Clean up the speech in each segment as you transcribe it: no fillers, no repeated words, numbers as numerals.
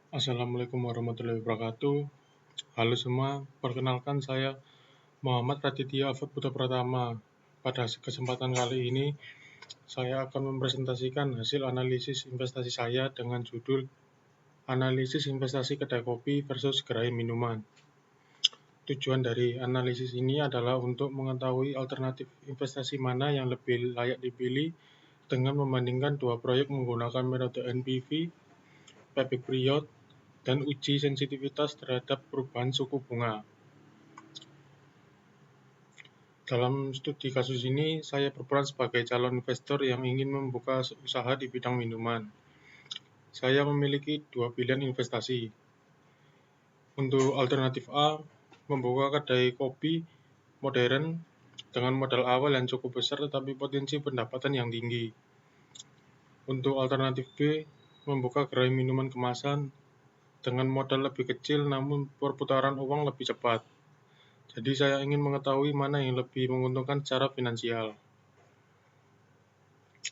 Assalamualaikum warahmatullahi wabarakatuh. Halo semua, perkenalkan saya Muhammad Raditya Alfat Putra Pratama. Pada kesempatan kali ini, saya akan mempresentasikan hasil analisis investasi saya dengan judul Analisis Investasi Kedai Kopi versus Gerai Minuman. Tujuan dari analisis ini adalah untuk mengetahui alternatif investasi mana yang lebih layak dipilih dengan membandingkan dua proyek menggunakan metode NPV, payback period, dan uji sensitivitas terhadap perubahan suku bunga. Dalam studi kasus ini, saya berperan sebagai calon investor yang ingin membuka usaha di bidang minuman. Saya memiliki dua pilihan investasi. Untuk alternatif A, membuka kedai kopi modern dengan modal awal yang cukup besar tetapi potensi pendapatan yang tinggi. Untuk alternatif B, membuka gerai minuman kemasan dengan modal lebih kecil namun perputaran uang lebih cepat. Jadi saya ingin mengetahui mana yang lebih menguntungkan secara finansial.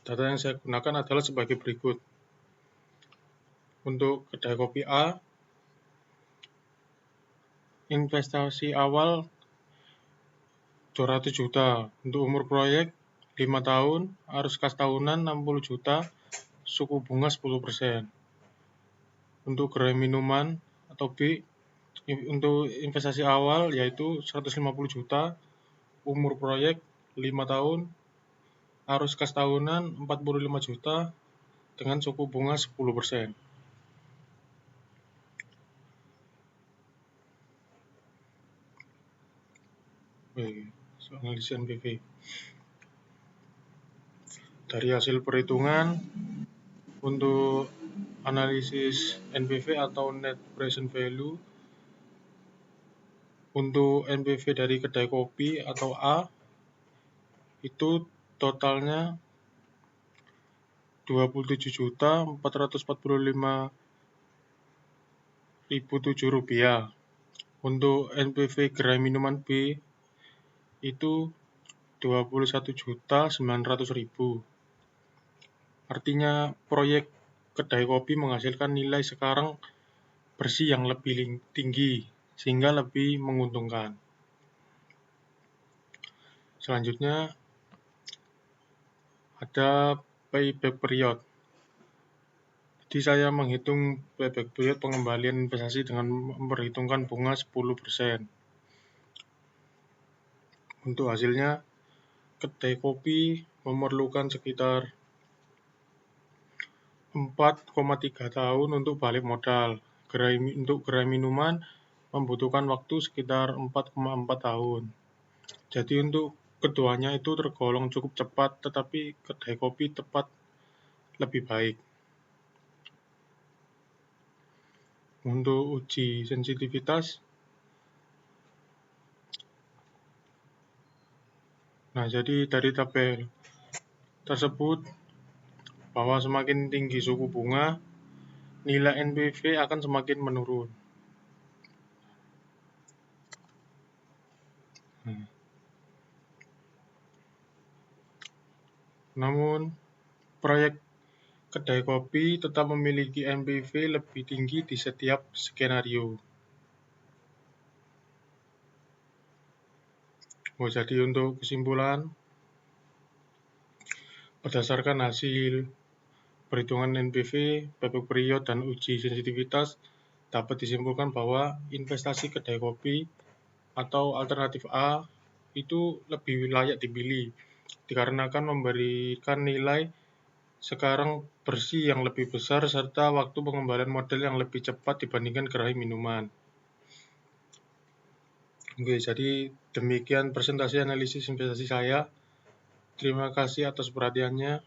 Data yang saya gunakan adalah sebagai berikut. Untuk kedai kopi A, investasi awal 200 juta. Untuk umur proyek 5 tahun, arus kas tahunan 60 juta, suku bunga 10%. Untuk gerai minuman atau B, untuk investasi awal yaitu 150 juta, umur proyek 5 tahun, arus kas tahunan 45 juta dengan suku bunga 10%. Analisis NPV. Dari hasil perhitungan untuk analisis NPV atau Net Present Value, untuk NPV dari kedai kopi atau A itu totalnya 27.445.007 rupiah. Untuk NPV gerai minuman B itu 21.900.000. Artinya proyek kedai kopi menghasilkan nilai sekarang bersih yang lebih tinggi sehingga lebih menguntungkan. Selanjutnya ada payback period. Jadi saya menghitung payback period pengembalian investasi dengan memperhitungkan bunga 10%. Untuk hasilnya, kedai kopi memerlukan sekitar 4,3 tahun untuk balik modal. Untuk gerai minuman membutuhkan waktu sekitar 4,4 tahun. Jadi untuk keduanya itu tergolong cukup cepat, tetapi kedai kopi tepat lebih baik. Untuk uji sensitivitas, jadi dari tabel tersebut bahwa semakin tinggi suku bunga, nilai NPV akan semakin menurun. Namun, proyek kedai kopi tetap memiliki NPV lebih tinggi di setiap skenario. Jadi untuk kesimpulan, berdasarkan hasil perhitungan NPV, payback period, dan uji sensitivitas, dapat disimpulkan bahwa investasi kedai kopi atau alternatif A itu lebih layak dipilih, dikarenakan memberikan nilai sekarang bersih yang lebih besar serta waktu pengembalian modal yang lebih cepat dibandingkan gerai minuman. Oke, jadi demikian presentasi analisis investasi saya. Terima kasih atas perhatiannya.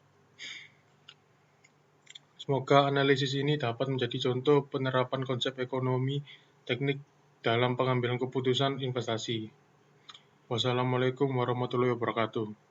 Semoga analisis ini dapat menjadi contoh penerapan konsep ekonomi teknik dalam pengambilan keputusan investasi. Wassalamualaikum warahmatullahi wabarakatuh.